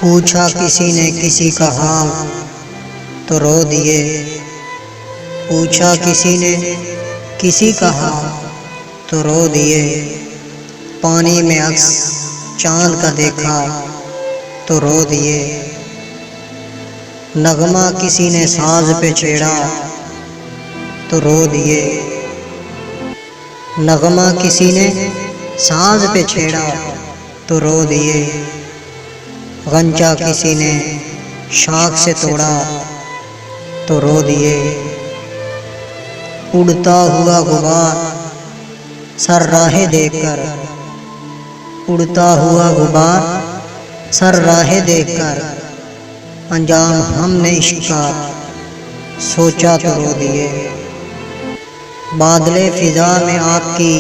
पूछा किसी ने किसी का हाल तो रो दिए। पूछा किसी ने किसी का हाल तो रो दिए। पानी में अक्स चांद का देखा तो रो दिए। नगमा किसी ने साज पे छेड़ा तो रो दिए। नगमा किसी ने साज पे छेड़ा तो रो दिए। गंजा किसी ने शाख से तोड़ा तो रो दिए। उड़ता हुआ गुबार सर राहें देखकर, उड़ता हुआ गुबार सर राहें देखकर, अंजाम हमने इश्क का सोचा तो रो दिए। बादले फिजा में आपकी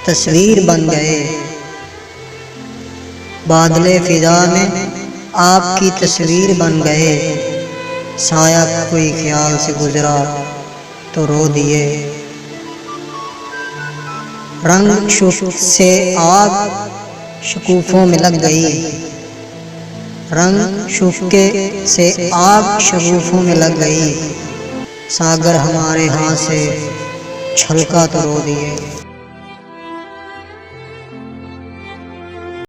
तस्वीर बन गए। बादले फिजा में आपकी तस्वीर बन गए। साया कोई ख्याल से गुजरा तो रो दिए। रंग शुक्र से आग शकूफों में लग गई। रंग शुक्र से आग शकूफों में लग गई। सागर हमारे हाथ से छलका तो रो दिए।